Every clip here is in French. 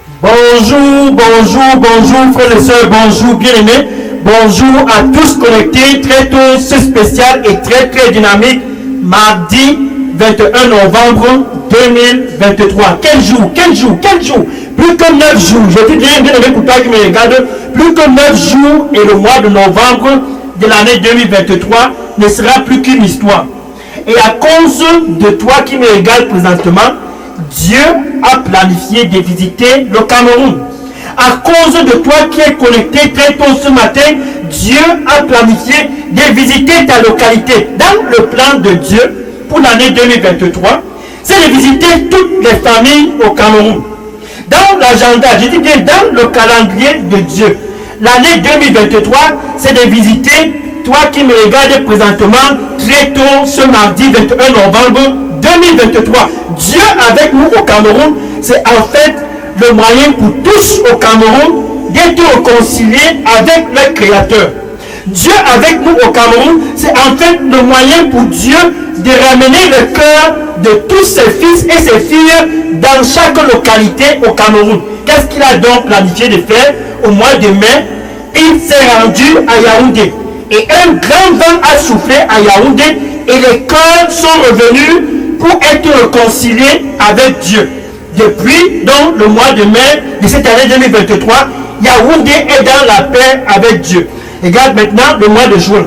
Bonjour, bonjour, bonjour, frères et sœurs, bonjour, bien-aimés. Bonjour à tous connectés, très tôt, c'est spécial et très, très dynamique. Mardi 21 novembre 2023. Quel jour, quel jour, quel jour. Plus que 9 jours. Je dis bien, bien-aimé, pour toi qui me regarde, plus que 9 jours et le mois de novembre de l'année 2023 ne sera plus qu'une histoire. Et à cause de toi qui me regarde présentement, Dieu a planifié de visiter le Cameroun. À cause de toi qui es connecté très tôt ce matin, Dieu a planifié de visiter ta localité. Dans le plan de Dieu pour l'année 2023, c'est de visiter toutes les familles au Cameroun. Dans l'agenda, je dis bien dans le calendrier de Dieu, l'année 2023, c'est de visiter, toi qui me regardes présentement, très tôt ce mardi 21 novembre 2023. Dieu avec nous au Cameroun, c'est en fait le moyen pour tous au Cameroun d'être réconciliés avec le Créateur. Dieu avec nous au Cameroun, c'est en fait le moyen pour Dieu de ramener le cœur de tous ses fils et ses filles dans chaque localité au Cameroun. Qu'est-ce qu'il a donc planifié de faire au mois de mai? Il s'est rendu à Yaoundé. Et un grand vent a soufflé à Yaoundé et les cœurs sont revenus pour être réconciliés avec Dieu. Depuis donc le mois de mai de cette année 2023, Yaoundé est dans la paix avec Dieu. Regarde maintenant le mois de juin.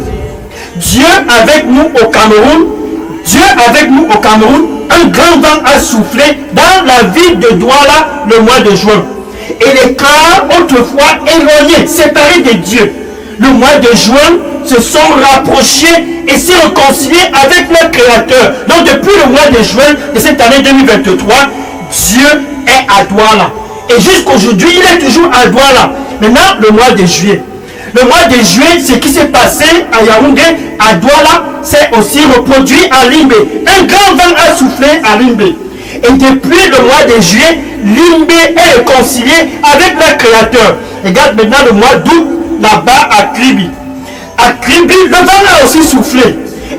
Dieu avec nous au Cameroun, Dieu avec nous au Cameroun, un grand vent a soufflé dans la ville de Douala le mois de juin. Et les cœurs autrefois éloignés, séparés de Dieu, le mois de juin se sont rapprochés et s'est réconcilié avec le Créateur. Donc depuis le mois de juin de cette année 2023, Dieu est à Douala. Et jusqu'aujourd'hui, il est toujours à Douala. Maintenant, le mois de juillet. Le mois de juillet, ce qui s'est passé à Yaoundé, à Douala, s'est aussi reproduit à Limbé. Un grand vent a soufflé à Limbé. Et depuis le mois de juillet, Limbé est réconcilié avec le Créateur. Regarde maintenant le mois d'août, là-bas à Kribi. À Kribi, le vent a aussi soufflé.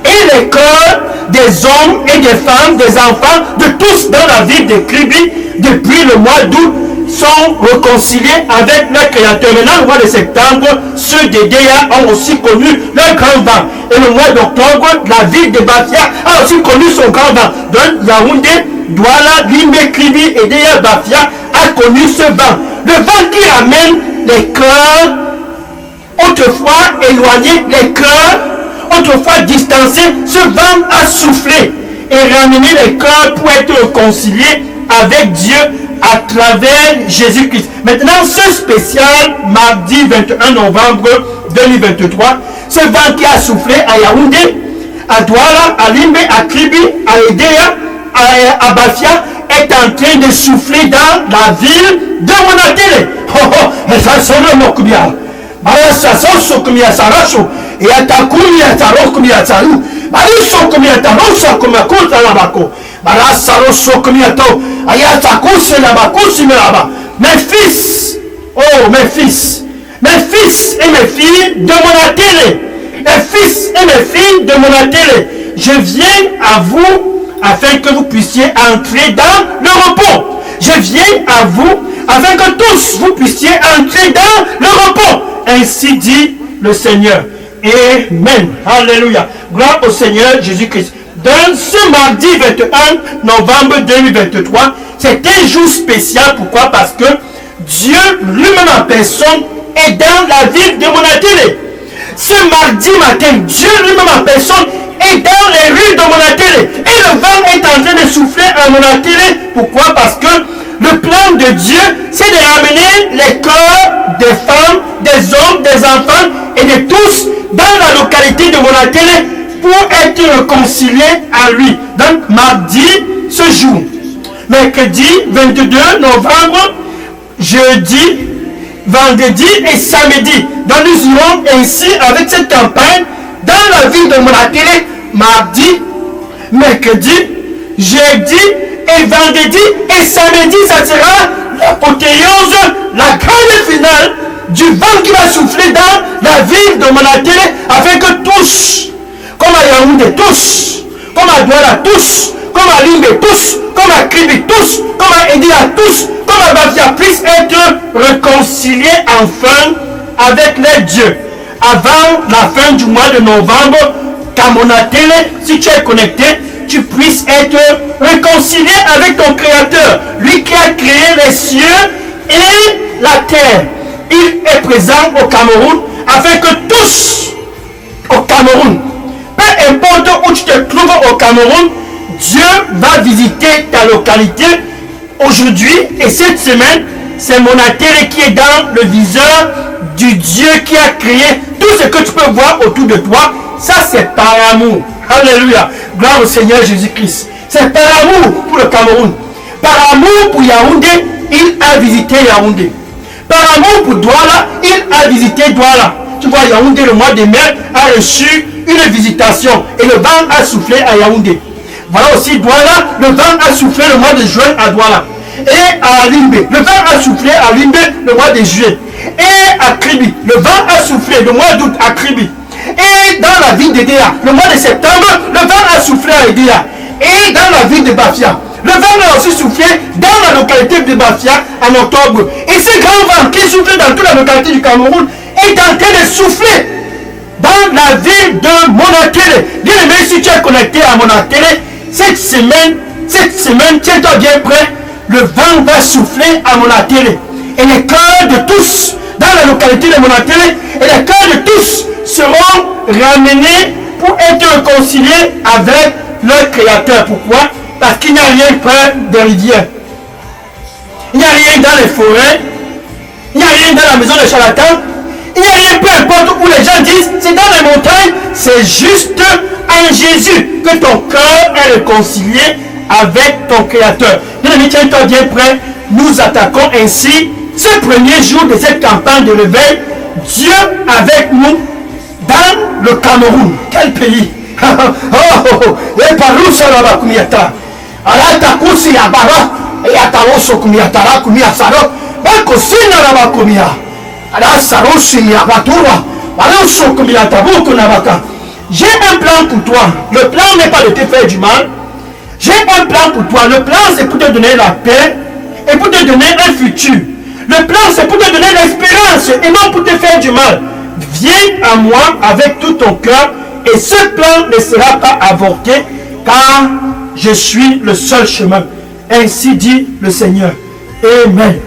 Et les cœurs des hommes et des femmes, des enfants, de tous dans la ville de Kribi, depuis le mois d'août, sont réconciliés avec le Créateur. Maintenant, le mois de septembre, ceux de Déa ont aussi connu le grand vent. Et le mois d'octobre, la ville de Bafia a aussi connu son grand vent. Donc, Yaoundé, Douala, Limbé, Kribi et Déa Bafia a connu ce vent. Le vent qui ramène les cœurs autrefois éloignés, les cœurs autrefois distancés, ce vent a soufflé et ramené les cœurs pour être réconciliés avec Dieu à travers Jésus-Christ. Maintenant, ce spécial mardi 21 novembre 2023, ce vent qui a soufflé à Yaoundé, à Douala, à Limbé, à Kribi, à Edea, à Bafia, est en train de souffler dans la ville de Monatele. Oh oh, et ça sonne mon coubia. Barasa soso kumia sarasho et atakumi ataro kumia taru. Bariso kumia tarosa kumia kota la bako. Barasa roso kumia to. Ayatakuse la bakusi melaba. Mes fils, oh mes fils et mes filles de Monatele. Mes fils et mes filles de Monatele. Je viens à vous afin que vous puissiez entrer dans le repos. Je viens à vous afin que tous vous puissiez entrer dans le repos. Ainsi dit le Seigneur. Amen. Alléluia. Gloire au Seigneur Jésus-Christ. Dans ce mardi 21 novembre 2023, c'est un jour spécial. Pourquoi? Parce que Dieu lui-même en personne est dans la ville de Monatele. Ce mardi matin, Dieu lui-même en personne est dans les rues de Monatele. Et le vent est en train de souffler à Monatele. Pourquoi? Parce que le plan de Dieu, c'est de ramener les cœurs des femmes, des hommes, des enfants et de tous dans la localité de Monatele pour être réconciliés à lui. Donc, mardi, ce jour, mercredi 22 novembre, jeudi, vendredi et samedi. Donc, nous irons ainsi avec cette campagne dans la ville de Monatele, mardi, mercredi, jeudi et vendredi et samedi, ça sera l'apothéose, la grande finale du vent qui va souffler dans la ville de Monatele afin que tous, comme à Yaoundé, tous, comme à Douala, tous, comme à Limbé, tous, comme à Kribi, tous, comme à Edea, tous, comme à Bafia, puissent réconcilier enfin avec les dieux. Avant la fin du mois de novembre, qu'à Monatélé, si tu es connecté, tu puisses être réconcilié avec ton Créateur, lui qui a créé les cieux et la terre. Il est présent au Cameroun afin que tous au Cameroun, peu importe où tu te trouves au Cameroun, Dieu va visiter ta localité aujourd'hui et cette semaine. C'est Monatélé qui est dans le viseur du Dieu qui a créé tout ce que tu peux voir autour de toi. Ça, c'est par amour. Alléluia. Gloire au Seigneur Jésus-Christ. C'est par amour pour le Cameroun. Par amour pour Yaoundé, il a visité Yaoundé. Par amour pour Douala, il a visité Douala. Tu vois, Yaoundé, le mois de mai, a reçu une visitation. Et le vent a soufflé à Yaoundé. Voilà aussi Douala, le vent a soufflé le mois de juin à Douala. Et à Limbé, le vent a soufflé à Limbé le mois de juillet. Et à Kribi, le vent a soufflé le mois d'août à Kribi. Et dans la ville d'Edea, le mois de septembre, le vent a soufflé à Edea. Et dans la ville de Bafia, le vent a aussi soufflé dans la localité de Bafia en octobre. Et ce grand vent qui souffle dans toute la localité du Cameroun est en train de souffler dans la ville de Monatélé. Bien aimé, si tu es connecté à Monatélé, cette semaine, tiens-toi bien prêt. Le vent va souffler à Monatélé. Et les cœurs de tous, dans la localité de Monatélé, et les cœurs de tous seront ramenés pour être réconciliés avec leur Créateur. Pourquoi? Parce qu'il n'y a rien près des rivières. Il n'y a rien dans les forêts. Il n'y a rien dans la maison de charlatans. Il n'y a rien, peu importe où les gens disent, c'est dans les montagnes. C'est juste en Jésus que ton cœur est réconcilié avec ton Créateur. Bien aimé, tiens-toi bien prêt. Nous attaquons ainsi ce premier jour de cette campagne de réveil. Dieu avec nous dans le Cameroun. Quel pays! Et par où ça va kumiata? Alors ta course ya bara et ya ta osso kumiata la kumia saro. Ba kosina la ba kumia. Alors saroshi ya batura. Alors so kumiata beaucoup na baka. J'ai un plan pour toi. Le plan n'est pas de te faire du mal. J'ai un plan pour toi. Le plan, c'est pour te donner la paix et pour te donner un futur. Le plan, c'est pour te donner l'espérance et non pour te faire du mal. Viens à moi avec tout ton cœur et ce plan ne sera pas avorté car je suis le seul chemin. Ainsi dit le Seigneur. Amen.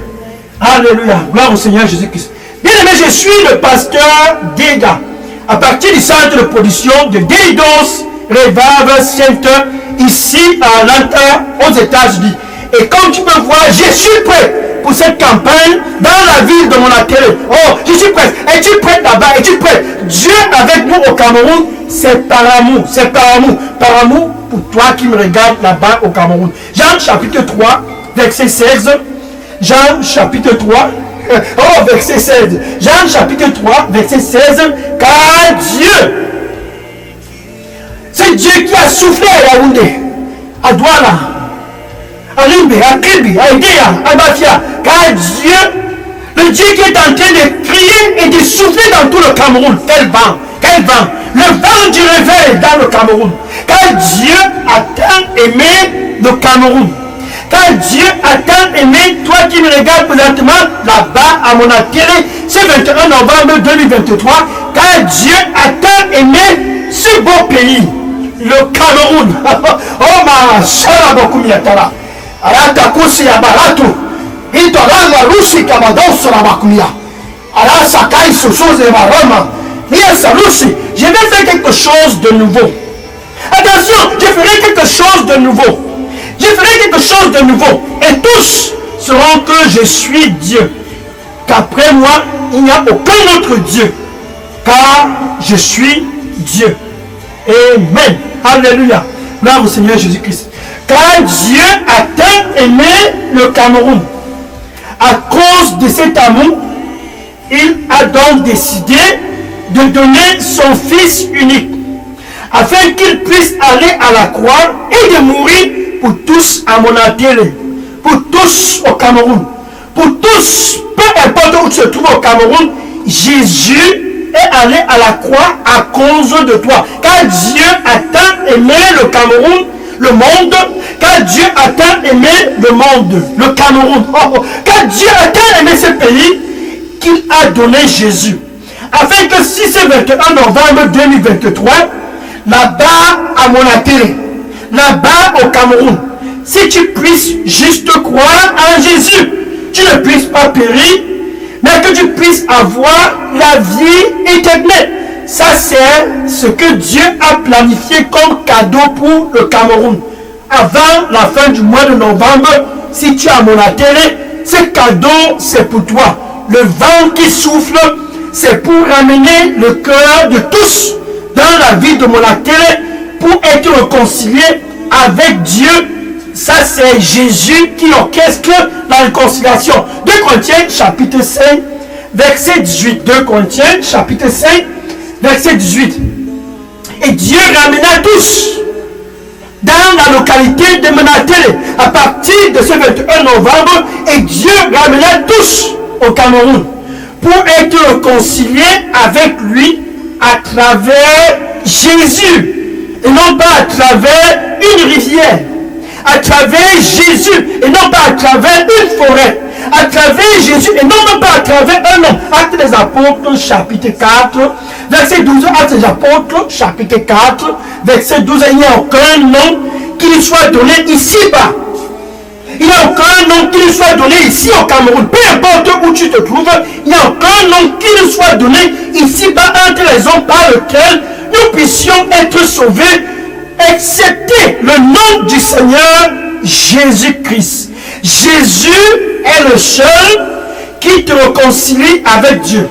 Alléluia. Gloire au Seigneur Jésus-Christ. Bien aimé, je suis le pasteur Dega. À partir du centre de production de Deidos Revival Center, ici à Atlanta, aux États-Unis. Et comme tu peux voir, je suis prêt pour cette campagne dans la ville de Monatélé. Oh, je suis prêt. Es-tu prêt là-bas? Es-tu prêt? Dieu avec nous au Cameroun, c'est par amour. C'est par amour. Par amour pour toi qui me regardes là-bas au Cameroun. Jean chapitre 3, verset 16. Jean chapitre 3. Oh, verset 16. Jean chapitre 3, verset 16. Car Dieu, c'est Dieu qui a soufflé à Yaoundé, à Douala, à Limbé, à Kribi, à Edea, à Bafia. Car Dieu, le Dieu qui est en train de crier et de souffler dans tout le Cameroun. Quel vent, quel vent. Le vent du réveil dans le Cameroun. Car Dieu a tant aimé le Cameroun. Car Dieu a tant aimé, toi qui me regardes présentement là-bas à Monatélé, ce 21 novembre 2023, car Dieu a tant aimé ce beau pays, le Cameroun. Oh ma chère Bakumiatara, Aratakusi Abaratu, Itorama Rusi Kamadon Solabakumia, Ara Sakai Sosos et Marama, Salusi, je vais faire quelque chose de nouveau. Attention, je ferai quelque chose de nouveau. Je ferai quelque chose de nouveau. Et tous sauront que je suis Dieu. Qu'après moi, il n'y a aucun autre Dieu. Car je suis Dieu. Amen. Alléluia. Gloire au Seigneur Jésus-Christ. Car Dieu a tant aimé le Cameroun. À cause de cet amour, il a donc décidé de donner son Fils unique. Afin qu'il puisse aller à la croix et de mourir pour tous à Monatélé, pour tous au Cameroun, pour tous, peu importe où tu te trouves au Cameroun, Jésus est allé à la croix à cause de toi. Car Dieu a tant aimé le Cameroun, le monde, car Dieu a tant aimé le monde, le Cameroun. Car Dieu a tant aimé ce pays, qu'il a donné Jésus. Afin que si c'est 21 novembre 2023, là-bas à Monatéré, là-bas au Cameroun, si tu puisses juste croire en Jésus, tu ne puisses pas périr, mais que tu puisses avoir la vie éternelle. Ça, c'est ce que Dieu a planifié comme cadeau pour le Cameroun. Avant la fin du mois de novembre, si tu es à Monatéré, ce cadeau, c'est pour toi. Le vent qui souffle, c'est pour ramener le cœur de tous dans la vie de Monatéré, pour être réconcilié avec Dieu. Ça, c'est Jésus qui orchestre la réconciliation. 2 Corinthiens, chapitre 5, verset 18. 2 Corinthiens, chapitre 5, verset 18. Et Dieu ramena tous dans la localité de Monatéré à partir de ce 21 novembre, et Dieu ramena tous au Cameroun pour être réconciliés avec lui à travers Jésus, et non pas à travers une rivière, à travers Jésus, et non pas à travers une forêt, à travers Jésus, et non pas à travers un homme. Actes des Apôtres, chapitre 4, verset 12. Actes des Apôtres, chapitre 4, verset 12. Il n'y a aucun nom qui lui soit donné ici-bas. Il n'y a aucun nom qui lui soit donné ici au Cameroun. Peu importe où tu te trouves, il n'y a aucun nom qui lui soit donné ici-bas entre les hommes par lequel nous puissions être sauvés, excepté le nom du Seigneur Jésus-Christ. Jésus est le seul qui te réconcilie avec Dieu.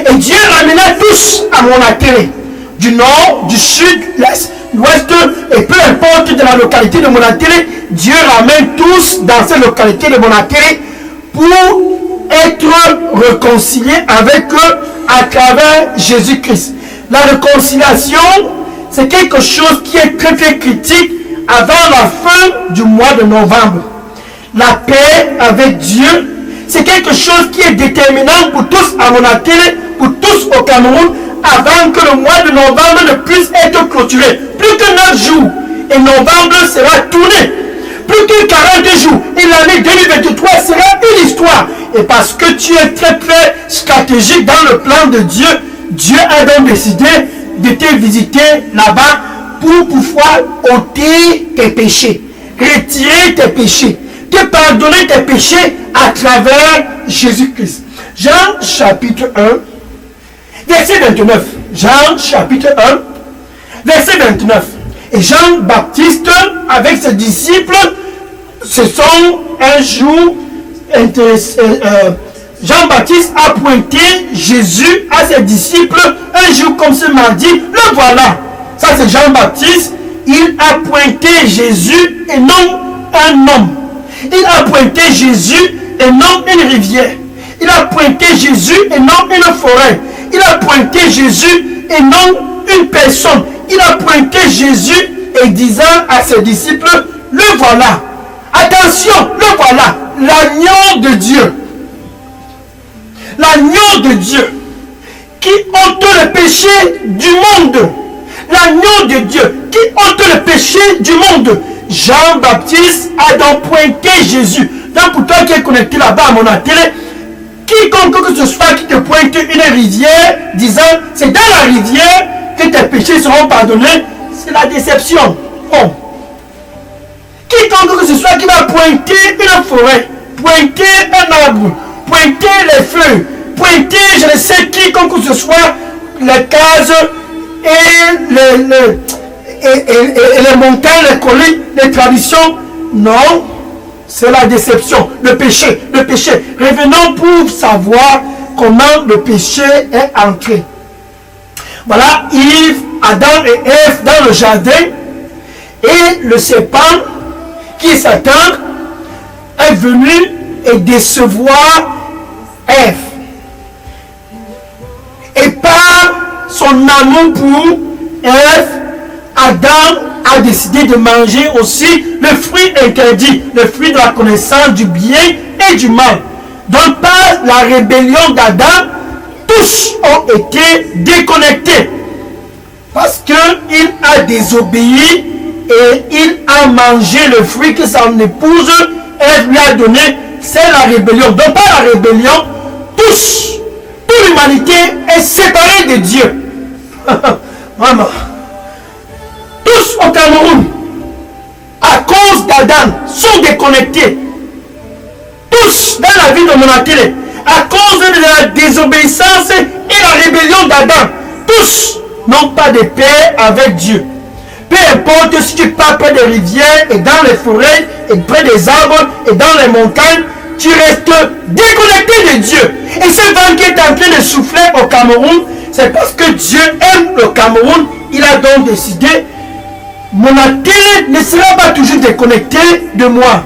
Et Dieu ramena tous à Monatéré, du nord, du sud, l'est, l'ouest, et peu importe de la localité de Monatéré, Dieu ramène tous dans cette localité de Monatéré pour être réconciliés avec eux à travers Jésus-Christ. La réconciliation, c'est quelque chose qui est très très critique avant la fin du mois de novembre. La paix avec Dieu, c'est quelque chose qui est déterminant pour tous à Monatéré, pour tous au Cameroun, avant que le mois de novembre ne puisse être clôturé. Plus que 9 jours, et novembre sera tourné. Plus que 40 jours, et l'année 2023 sera une histoire. Et parce que tu es très très stratégique dans le plan de Dieu, Dieu a donc décidé de te visiter là-bas pour pouvoir ôter tes péchés, retirer tes péchés, te pardonner tes péchés à travers Jésus-Christ. Jean chapitre 1, verset 29. Jean chapitre 1, verset 29. Et Jean-Baptiste avec ses disciples se sont un jour Jean-Baptiste a pointé Jésus à ses disciples un jour comme ce mardi. Le voilà. Ça c'est Jean-Baptiste. Il a pointé Jésus et non un homme. Il a pointé Jésus et non une rivière. Il a pointé Jésus et non une forêt. Il a pointé Jésus et non une personne. Il a pointé Jésus et disant à ses disciples, le voilà. Attention, le voilà, l'agneau de Dieu. L'agneau de Dieu qui ôte le péché du monde. L'agneau de Dieu qui ôte le péché du monde. Jean-Baptiste a donc pointé Jésus. Donc pour toi qui es connecté là-bas à Monatéré, quiconque que ce soit qui te pointe une rivière disant c'est dans la rivière que tes péchés seront pardonnés, c'est la déception. Oh. Quiconque que ce soit qui va pointer une forêt, pointer un arbre, pointer les feux, pointer je ne sais quiconque que ce soit les cases et les montagnes, les collines, les traditions, non, c'est la déception, le péché, le péché. Revenons pour savoir comment le péché est entré. Voilà, Yves, Adam et Ève dans le jardin, et le serpent, qui est Satan, est venu et décevoir Ève. Et par son amour pour Ève, Adam a décidé de manger aussi le fruit interdit, le fruit de la connaissance du bien et du mal. Donc par la rébellion d'Adam, tous ont été déconnectés. Parce qu'il a désobéi et il a mangé le fruit que son épouse Ève lui a donné. C'est la rébellion. Donc par la rébellion, tous l'humanité est séparée de Dieu. Maman. Tous au Cameroun, à cause d'Adam, sont déconnectés. Tous dans la vie de Monakele, à cause de la désobéissance et la rébellion d'Adam, tous n'ont pas de paix avec Dieu. Peu importe si tu pars près des rivières et dans les forêts et près des arbres et dans les montagnes, tu restes déconnecté de Dieu. Et ce vent qui est en train de souffler au Cameroun, c'est parce que Dieu aime le Cameroun. Il a donc décidé, Monakele ne sera pas toujours déconnecté de moi.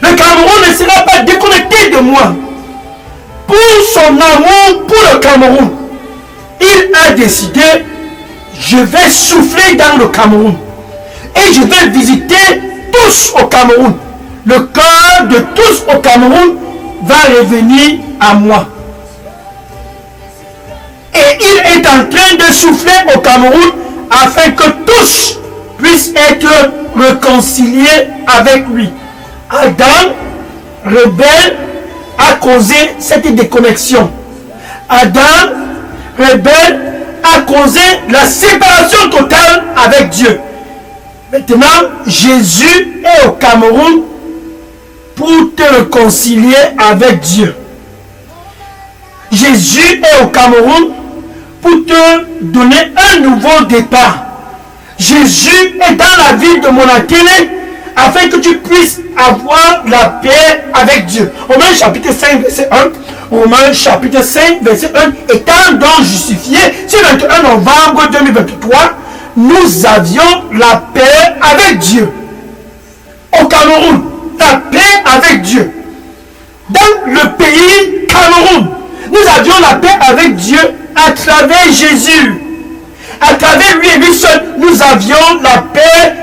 Le Cameroun ne sera pas déconnecté de moi. Pour son amour pour le Cameroun, il a décidé, je vais souffler dans le Cameroun. Et je vais visiter tous au Cameroun. Le cœur de tous au Cameroun va revenir à moi. Et il est en train de souffler au Cameroun afin que tous puissent être réconciliés avec lui. Adam, rebelle, a causé cette déconnexion. Adam, rebelle, a causé la séparation totale avec Dieu. Maintenant, Jésus est au Cameroun pour te réconcilier avec Dieu. Jésus est au Cameroun pour te donner un nouveau départ. Jésus est dans la ville de Monakele afin que tu puisses avoir la paix avec Dieu. Romains chapitre 5 verset 1. Romains chapitre 5 verset 1. Étant donc justifiés, ce 21 novembre 2023, nous avions la paix avec Dieu. Au Cameroun, la paix avec Dieu. Dans le pays Cameroun, nous avions la paix avec Dieu à travers Jésus. À travers lui et lui seul, nous avions la paix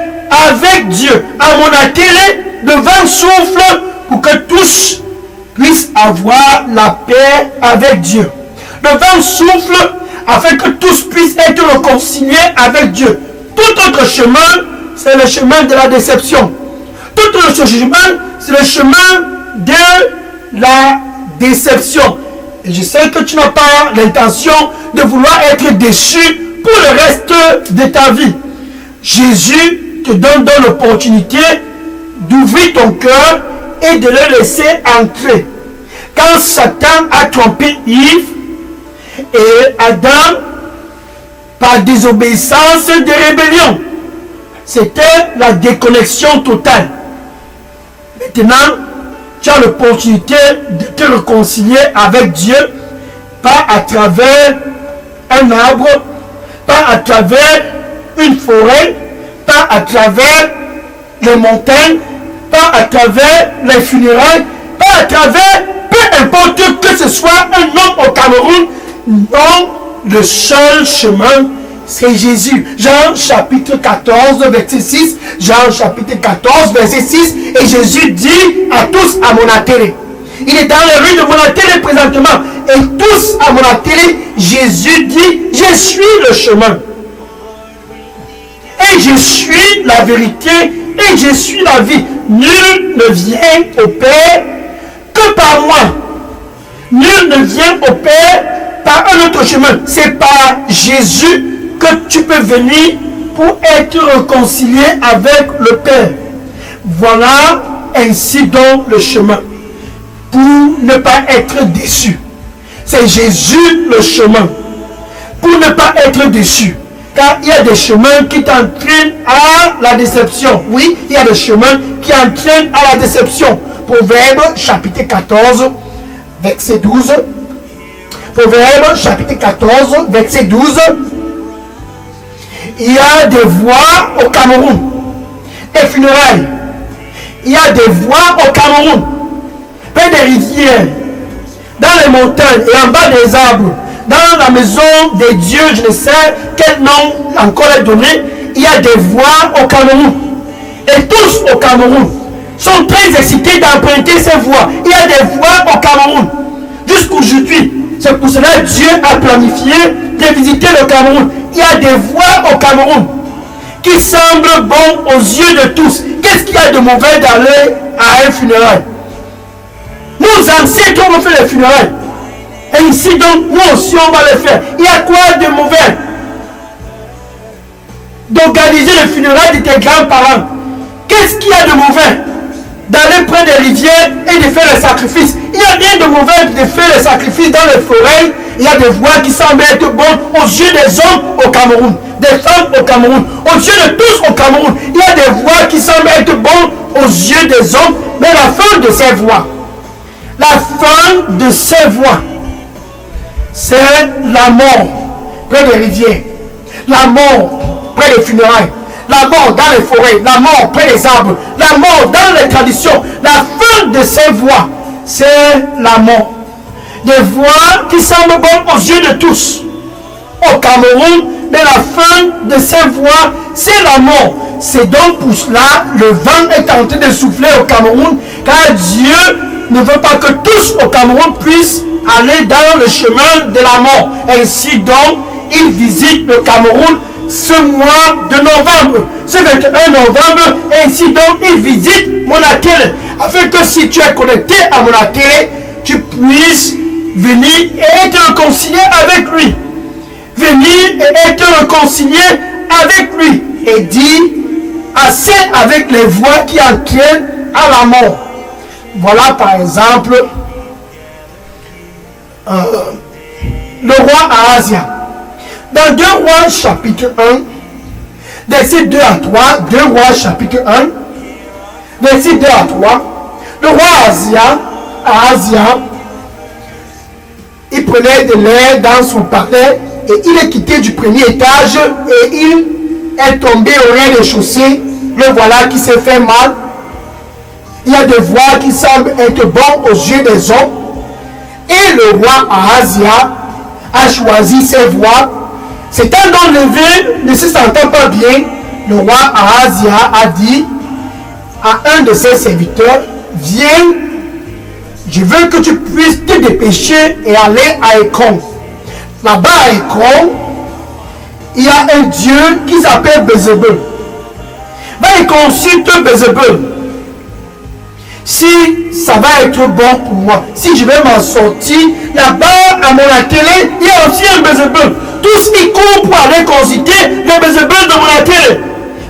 avec Dieu. À Monakele, le vent souffle pour que tous puissent avoir la paix avec Dieu. Le vent souffle afin que tous puissent être réconciliés avec Dieu. Tout autre chemin, c'est le chemin de la déception. Tout autre chemin, c'est le chemin de la déception. Et je sais que tu n'as pas l'intention de vouloir être déçu pour le reste de ta vie. Jésus te donne donc l'opportunité d'ouvrir ton cœur et de le laisser entrer. Quand Satan a trompé Yves et Adam par désobéissance de rébellion, c'était la déconnexion totale. Maintenant, tu as l'opportunité de te réconcilier avec Dieu, pas à travers un arbre, pas à travers une forêt, pas à travers les montagnes, pas à travers les funérailles, pas à travers, peu importe que ce soit un homme au Cameroun. Non, le seul chemin, c'est Jésus. Jean chapitre 14, verset 6. Jean chapitre 14, verset 6. Et Jésus dit à tous à Monakele. Il est dans les rues de Monakele présentement. Et tous à Monakele, Jésus dit, je suis le chemin. Et je suis la vérité. Et je suis la vie. Nul ne vient au Père que par moi. Nul ne vient au Père par un autre chemin. C'est par Jésus que tu peux venir pour être réconcilié avec le Père. Voilà ainsi donc le chemin. Pour ne pas être déçu. C'est Jésus le chemin. Pour ne pas être déçu. Car il y a des chemins qui t'entraînent à la déception. Oui, il y a des chemins qui entraînent à la déception. Proverbe chapitre 14, verset 12. Proverbe chapitre 14, verset 12. Il y a des voies au Cameroun. Des funérailles. Il y a des voies au Cameroun. Près des rivières. Dans les montagnes et en bas des arbres. Dans la maison des dieux, je ne sais quel nom encore est donné. Il y a des voies au Cameroun. Et tous au Cameroun sont très excités d'emprunter ces voies. Il y a des voies au Cameroun. Jusqu'aujourd'hui. C'est pour cela que Dieu a planifié de visiter le Cameroun. Il y a des voies au Cameroun qui semblent bons aux yeux de tous. Qu'est-ce qu'il y a de mauvais d'aller à un funérail? Nos ancêtres ont fait les funérailles. Ainsi donc, nous aussi, on va le faire. Il y a quoi de mauvais d'organiser le funérail de tes grands-parents? Qu'est-ce qu'il y a de mauvais d'aller près des rivières et de faire les sacrifices? Il n'y a rien de mauvais de faire les sacrifices dans les forêts. Il y a des voies qui semblent être bonnes aux yeux des hommes au Cameroun, des femmes au Cameroun, aux yeux de tous au Cameroun. Il y a des voies qui semblent être bonnes aux yeux des hommes, mais la fin de ces voies, c'est la mort près des rivières, la mort près des funérailles, la mort dans les forêts, la mort près des arbres, la mort dans les traditions. La fin de ces voies, c'est la mort. Des voies qui semblent bonnes aux yeux de tous au Cameroun, mais la fin de ces voies, c'est la mort. C'est donc pour cela le vent est en train de souffler au Cameroun, car Dieu ne veut pas que tous au Cameroun puissent aller dans le chemin de la mort. Ainsi donc, il visite le Cameroun ce mois de novembre, ce 21 novembre. Ainsi donc, il visite Monakele, afin que si tu es connecté à Monakele, tu puisses venir et être réconcilié avec lui. Venir et être réconcilié avec lui. Et dire assez avec les voies qui entraînent à la mort. Voilà par exemple le roi Ahazia. Dans 2 Rois chapitre 1, verset 2 à 3, 2 Rois chapitre 1, verset 2 à 3, le roi Ahazia, il prenait de l'air dans son palais et il est quitté du premier étage et il est tombé au rez-de-chaussée. Le voilà qui s'est fait mal. Il y a des voies qui semblent être bonnes aux yeux des hommes. Et le roi Ahazia a choisi ses voies. S'étant donc levé, ne se sentant pas bien, le roi Ahazia a dit à un de ses serviteurs, viens, je veux que tu puisses te dépêcher et aller à Ekron. Là-bas à Ekron, il y a un dieu qui s'appelle Bézébul. Va et consulte Bézébul. Si ça va être bon pour moi, si je vais m'en sortir, là-bas à Monakele, il y a aussi un Bézébul. Tous ils courent pour aller consulter le Bézébul de Monakele.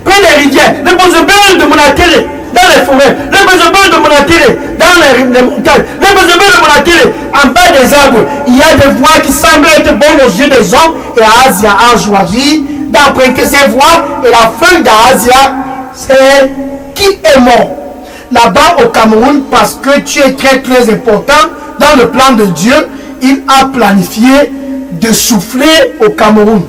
Près des rivières, le Bézébul de Monakele, dans les forêts, le Bézébul de Monakele, dans les montagnes, le Bézébul de Monakele, en bas des arbres. Il y a des voies qui semblent être bonnes aux yeux des hommes. Et Ahazia a choisi d'emprunter ces voies. Et la fin d'Ahazia, c'est qui est mort là-bas au Cameroun, parce que tu es très très important dans le plan de Dieu. Il a planifié de souffler au Cameroun,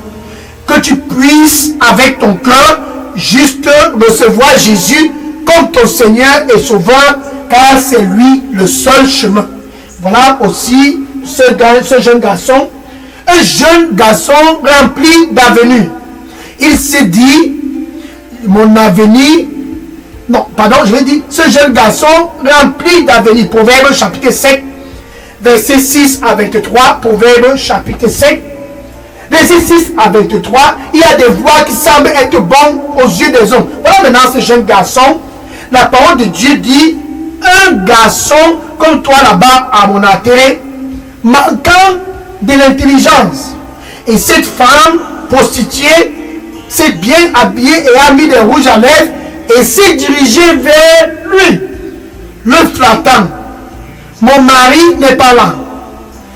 que tu puisses avec ton cœur juste recevoir Jésus comme ton Seigneur et Sauveur, car c'est lui le seul chemin. Voilà aussi ce jeune garçon, un jeune garçon rempli d'avenir. Il s'est dit, mon avenir, non, pardon, je vais dire, ce jeune garçon rempli d'avenir. Proverbe chapitre 5, verset 6 à 23. Proverbe chapitre 5, verset 6 à 23. Il y a des voies qui semblent être bonnes aux yeux des hommes. Voilà maintenant ce jeune garçon. La parole de Dieu dit, un garçon comme toi là-bas à Monakele, manquant de l'intelligence. Et cette femme prostituée s'est bien habillée et a mis des rouges à lèvres et s'est dirigée vers lui, le flattant. Mon mari n'est pas là.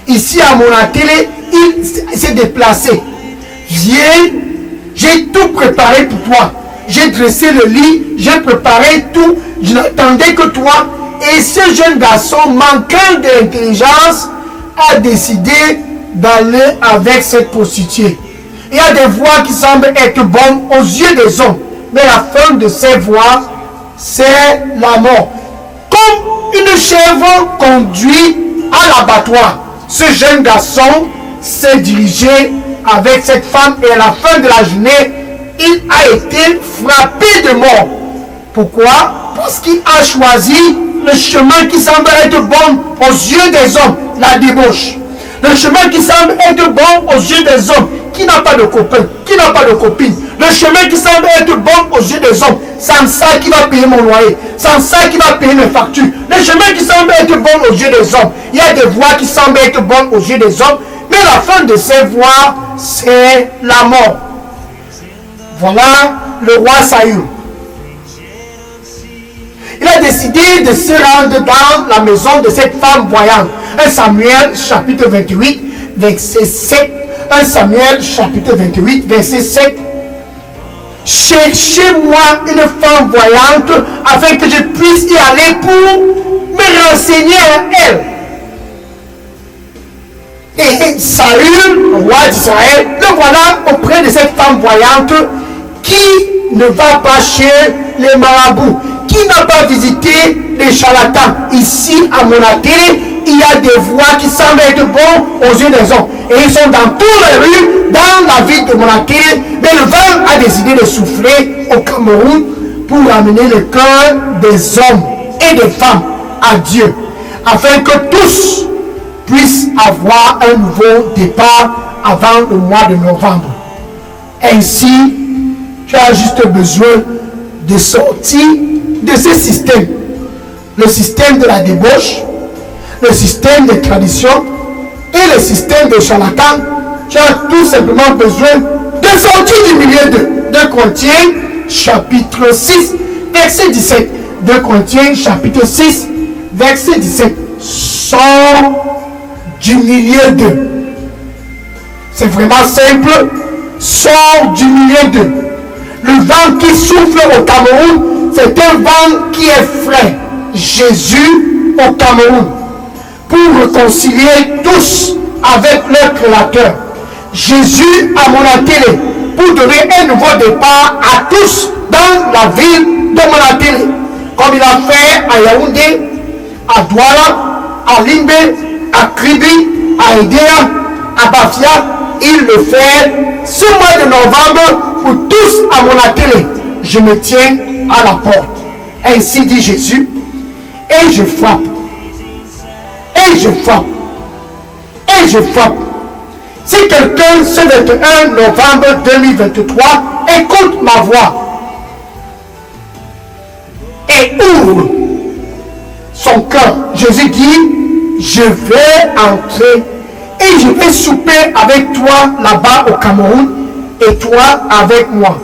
Ici à Monakele, il s'est déplacé. Viens, j'ai tout préparé pour toi. J'ai dressé le lit, j'ai préparé tout. Je n'attendais que toi. Et ce jeune garçon, manquant d'intelligence, a décidé d'aller avec cette prostituée. Il y a des voies qui semblent être bonnes aux yeux des hommes. Mais la fin de ces voies, c'est la mort. Comme une chèvre conduit à l'abattoir, ce jeune garçon s'est dirigé avec cette femme et à la fin de la journée, il a été frappé de mort. Pourquoi? Parce qu'il a choisi le chemin qui semble être bon aux yeux des hommes, la débauche. Le chemin qui semble être bon aux yeux des hommes, qui n'a pas de copain, qui n'a pas de copine. Le chemin qui semble être bon aux yeux des hommes, sans ça qui va payer mon loyer, sans ça qui va payer mes factures. Le chemin qui semble être bon bonnes aux yeux des hommes. Il y a des voies qui semblent être bonnes aux yeux des hommes, mais la fin de ces voies, c'est la mort. Voilà le roi Saül. Il a décidé de se rendre dans la maison de cette femme voyante. 1 Samuel chapitre 28, verset 7. 1 Samuel chapitre 28, verset 7. Cherchez-moi une femme voyante afin que je puisse y aller pour me renseigner à elle. Et Saül, roi d'Israël, le voilà auprès de cette femme voyante qui ne va pas chez les marabouts, qui n'a pas visité les charlatans. Ici, à Monatélé, il y a des voies qui semblent être bonnes aux yeux des hommes. Et ils sont dans toutes les rues, dans la ville de Monatélé. Mais le vent a décidé de souffler au Cameroun pour amener le cœur des hommes et des femmes à Dieu, afin que tous puissent avoir un nouveau départ avant le mois de novembre. Ainsi, tu as juste besoin de sortir de ce système, le système de la débauche, le système des traditions et le système des charlatans. Tu as tout simplement besoin de sortir du milieu de 2 Corinthiens chapitre 6 verset 17. 2 Corinthiens chapitre 6 verset 17. Sors du milieu d'eux. C'est vraiment simple. Sors du milieu d'eux. Le vent qui souffle au Cameroun, c'est un vent qui est frais. Jésus au Cameroun, pour réconcilier tous avec leur Créateur. Jésus à Monatélé, pour donner un nouveau départ à tous dans la ville de Monatélé, comme il a fait à Yaoundé, à Douala, à Limbe, à Kribi, à Edea, à Bafia. Il le fait ce mois de novembre pour tous à Monatélé. Je me tiens à la porte. Ainsi dit Jésus, et je frappe, et je frappe, et je frappe. Si quelqu'un ce 21 novembre 2023 écoute ma voix et ouvre son cœur, Jésus dit, je vais entrer et je vais souper avec toi là-bas au Cameroun et toi avec moi.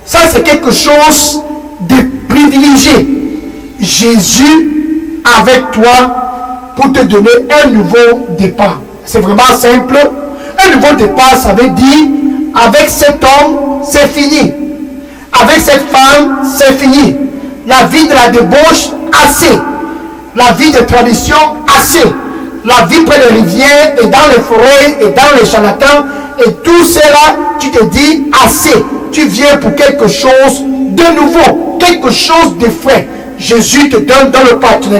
Ça, c'est quelque chose de privilégié. Jésus avec toi pour te donner un nouveau départ. C'est vraiment simple. Un nouveau départ, ça veut dire avec cet homme, c'est fini. Avec cette femme, c'est fini. La vie de la débauche, assez. La vie de tradition, assez. La vie près des rivières et dans les forêts et dans les charlatans et tout cela, tu te dis assez. Tu viens pour quelque chose de nouveau, quelque chose de frais. Jésus te donne dans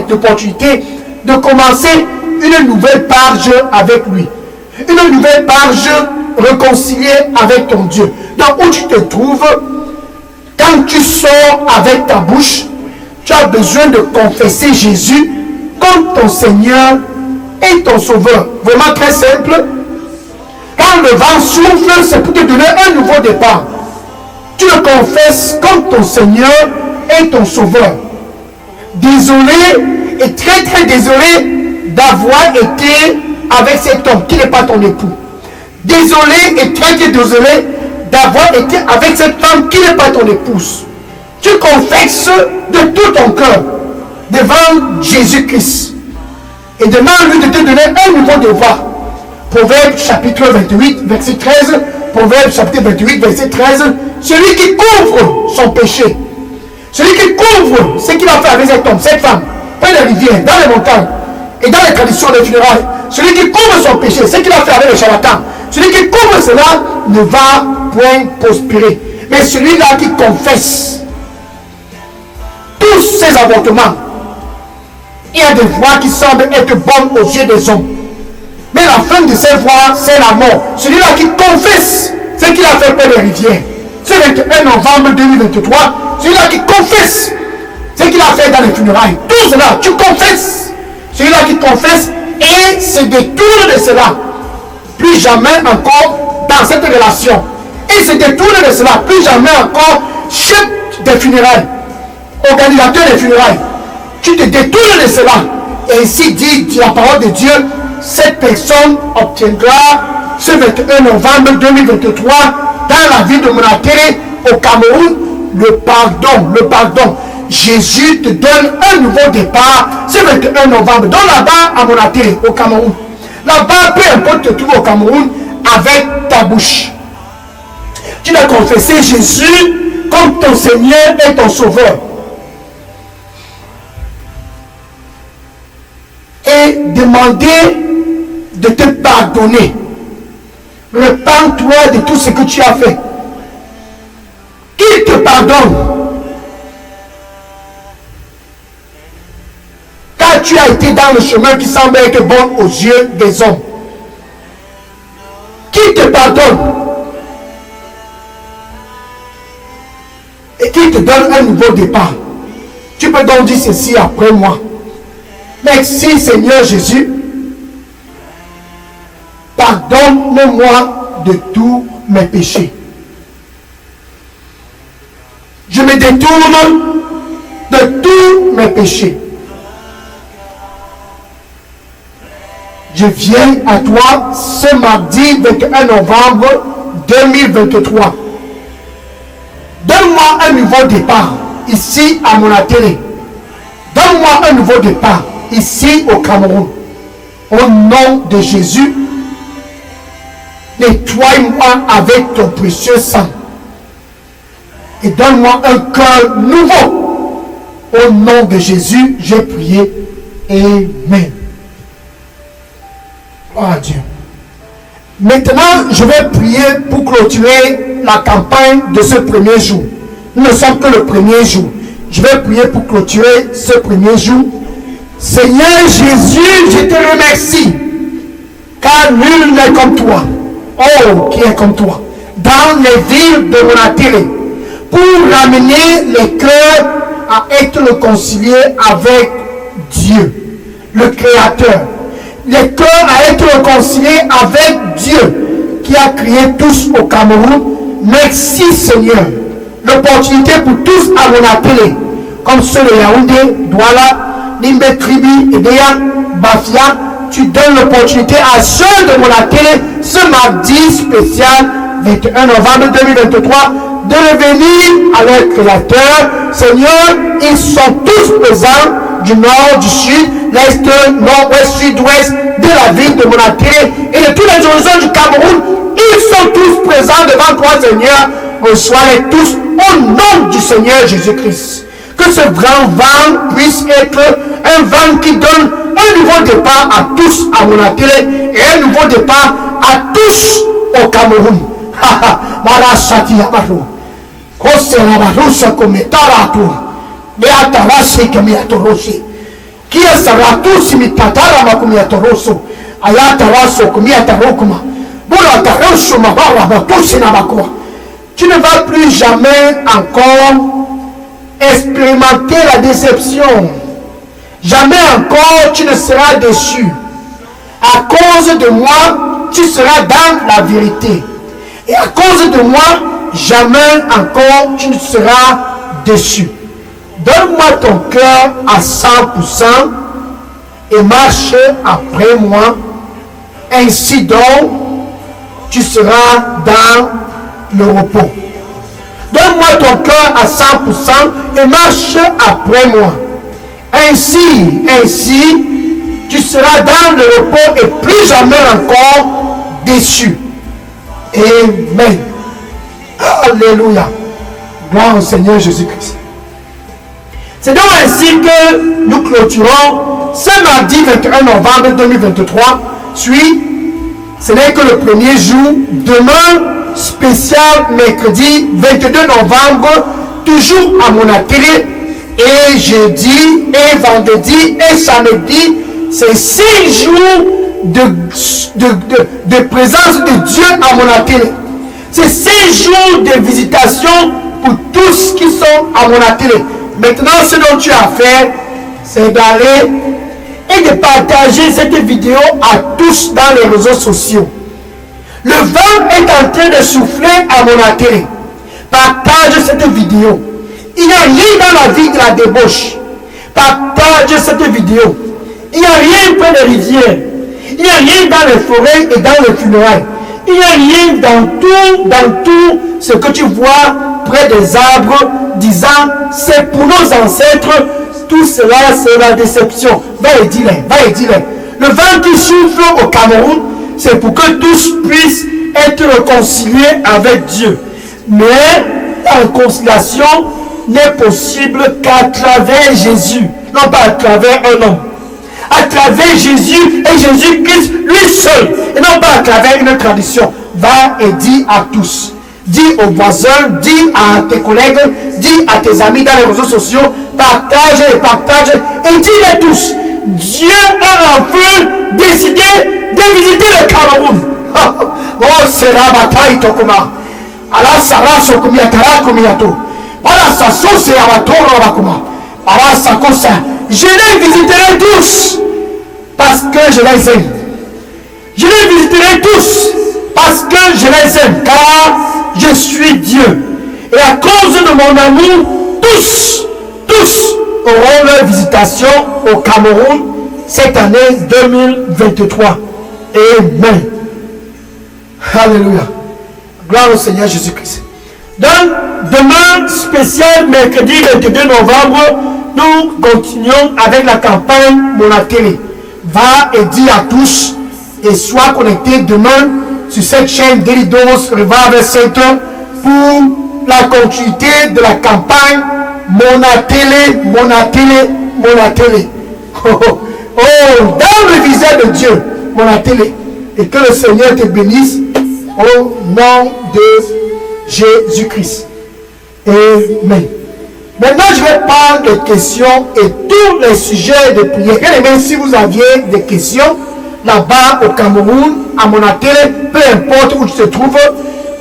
l'opportunité de commencer une nouvelle page avec lui. Une nouvelle page réconciliée avec ton Dieu. Donc où tu te trouves, quand tu sors avec ta bouche, tu as besoin de confesser Jésus comme ton Seigneur et ton Sauveur. Vraiment très simple. Quand le vent souffle, c'est pour te donner un nouveau départ. Tu le confesses comme ton Seigneur et ton Sauveur. Désolé et très très désolé d'avoir été avec cet homme qui n'est pas ton époux. Désolé et très très désolé d'avoir été avec cette femme qui n'est pas ton épouse. Tu confesses de tout ton cœur devant Jésus-Christ et demande-lui de te donner un nouveau devoir. Proverbe chapitre 28 verset 13. Proverbe chapitre 28 verset 13. Celui qui couvre son péché, celui qui couvre ce qu'il a fait avec cet homme, cette femme, près des rivières, dans les montagnes et dans les traditions des funérailles, celui qui couvre son péché, ce qu'il a fait avec les charlatans, celui qui couvre cela ne va point prospérer. Mais celui-là qui confesse tous ses avortements, il y a des voies qui semblent être bonnes aux yeux des hommes. Mais la fin de ces voies, c'est la mort. Celui-là qui confesse ce qu'il a fait près des rivières, ce 21 novembre 2023, celui-là qui confesse ce qu'il a fait dans les funérailles, tout cela, tu confesses. Celui-là qui confesse et se détourne de cela, plus jamais encore dans cette relation. Et se détourne de cela, plus jamais encore chef des funérailles, organisateur des funérailles. Tu te détournes de cela ainsi dit la parole de Dieu, cette personne obtiendra ce 21 novembre 2023 dans la ville de Monatere au Cameroun le pardon. Jésus te donne un nouveau départ ce 21 novembre. Donc là-bas à Monatere au Cameroun. Là-bas, peu importe tu te trouves au Cameroun, avec ta bouche, tu dois confesser Jésus comme ton Seigneur et ton Sauveur. Et demander de te pardonner. Repends-toi de tout ce que tu as fait. Il te pardonne. Car tu as été dans le chemin qui semble être bon aux yeux des hommes. Qui te pardonne. Et qui te donne un nouveau départ. Tu peux donc dire ceci après moi. Merci Seigneur Jésus. Pardonne-moi de tous mes péchés. Je me détourne de tous mes péchés. Je viens à toi ce mardi 21 novembre 2023. Donne-moi un nouveau départ ici à Monatere. Donne-moi un nouveau départ ici au Cameroun. Au nom de Jésus, nettoie-moi avec ton précieux sang. Et donne-moi un cœur nouveau. Au nom de Jésus, j'ai prié. Amen. Gloire à Dieu. Maintenant, je vais prier pour clôturer la campagne de ce premier jour. Nous ne sommes que le premier jour. Je vais prier pour clôturer ce premier jour. Seigneur Jésus, je te remercie. Car nul n'est comme toi. Oh, qui est comme toi. Dans les villes de Monatere. Pour ramener les cœurs à être réconciliés avec Dieu, le Créateur. Les cœurs à être réconciliés avec Dieu qui a créé tous au Cameroun. Merci Seigneur. L'opportunité pour tous à Monatere, comme ceux de Yaoundé, Douala, Limbe Tribi, Edea, Bafia, tu donnes l'opportunité à ceux de Monatere ce mardi spécial 21 novembre 2023 de revenir à leur Créateur. Seigneur, ils sont tous présents du nord, du sud, l'est, nord-ouest, sud-ouest de la ville de Monatere et de tous les horizons du Cameroun. Ils sont tous présents devant toi, Seigneur. Reçois-les tous au nom du Seigneur Jésus-Christ. Que ce grand vent puisse être un vent qui donne un nouveau départ à tous à Monatere et un nouveau départ à tous au Cameroun. Tu ne vas plus jamais encore expérimenter la déception. Jamais encore tu ne seras déçu. À cause de moi, tu seras dans la vérité. Et à cause de moi, jamais encore tu ne seras déçu. Donne-moi ton cœur à 100% et marche après moi. Ainsi donc, tu seras dans le repos. Donne-moi ton cœur à 100% et marche après moi. Ainsi, tu seras dans le repos et plus jamais encore déçu. Amen. Alléluia. Gloire au Seigneur Jésus-Christ. C'est donc ainsi que nous clôturons ce mardi 21 novembre 2023. Ce n'est que le premier jour. Demain, spécial mercredi 22 novembre, toujours à Monatere. Et jeudi, et vendredi, et samedi, c'est 6 jours de présence de Dieu à Monatere. C'est 6 jours de visitation pour tous qui sont à Monatere. Maintenant, ce dont tu as fait, c'est d'aller et de partager cette vidéo à tous dans les réseaux sociaux. Le vent est en train de souffler à Monatere. Partage cette vidéo. Il n'y a rien dans la vie de la débauche. Partage cette vidéo. Il n'y a rien près des rivières. Il n'y a rien dans les forêts et dans les funérailles. Il n'y a rien dans tout ce que tu vois près des arbres, disant, c'est pour nos ancêtres, tout cela c'est la déception. Va et dis-le. Le vent qui souffle au Cameroun, c'est pour que tous puissent être réconciliés avec Dieu. Mais la réconciliation n'est possible qu'à travers Jésus, non pas à travers un homme. À travers Jésus et Jésus-Christ, lui seul, et non pas à travers une tradition. Va et dis à tous. Dis aux voisins, dis à tes collègues, dis à tes amis dans les réseaux sociaux, partage et dis-les tous. Dieu a enfin décidé de visiter le Cameroun. Oh, c'est la bataille, Tokuma. Allah Sara Sokumia Tara Kumiato. Voilà, ça sauce et Abatoro Bakuma. Allah Sakosa. Je les visiterai tous parce que je les aime. Je les visiterai tous parce que je les aime, car je suis Dieu. Et à cause de mon amour, tous auront leur visitation au Cameroun cette année 2023. Amen. Alléluia. Gloire au Seigneur Jésus-Christ. Donc, demain, spécial, mercredi 22 novembre, nous continuons avec la campagne Monatélé. Va et dis à tous et sois connecté demain sur cette chaîne Delidos Revival Center pour la continuité de la campagne Monatélé. Oh, dans le visage de Dieu, Monatélé. Et que le Seigneur te bénisse au nom de Jésus-Christ. Amen. Maintenant, je vais prendre des questions et tous les sujets de prière. Et même si vous aviez des questions là-bas au Cameroun, à Monatélé, peu importe où tu te trouves,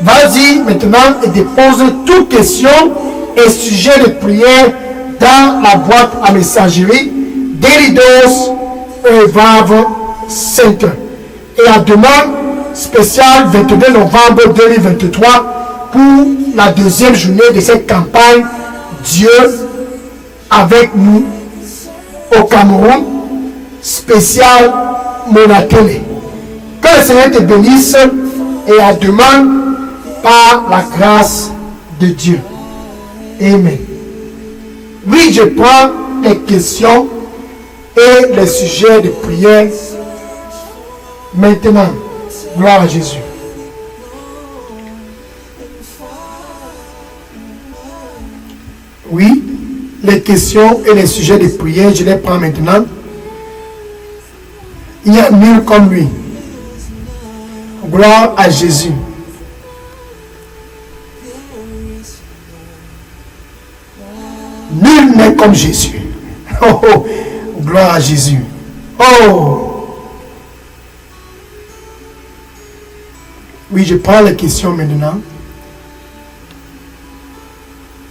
vas-y maintenant et dépose toutes questions et sujets de prière dans la boîte à messagerie Delidos Revival Center. Et à demain, spécial 22 novembre 2023 pour la deuxième journée de cette campagne Dieu avec nous au Cameroun, spécial Monatélé. Que le Seigneur te bénisse et à demain par la grâce de Dieu. Amen. Oui, je prends les questions et les sujets de prière maintenant. Gloire à Jésus. Oui, les questions et les sujets de prière, je les prends maintenant. Il y a nul comme lui. Gloire à Jésus. Nul n'est comme Jésus. Oh, oh, gloire à Jésus. Oh. Oui, je prends les questions maintenant.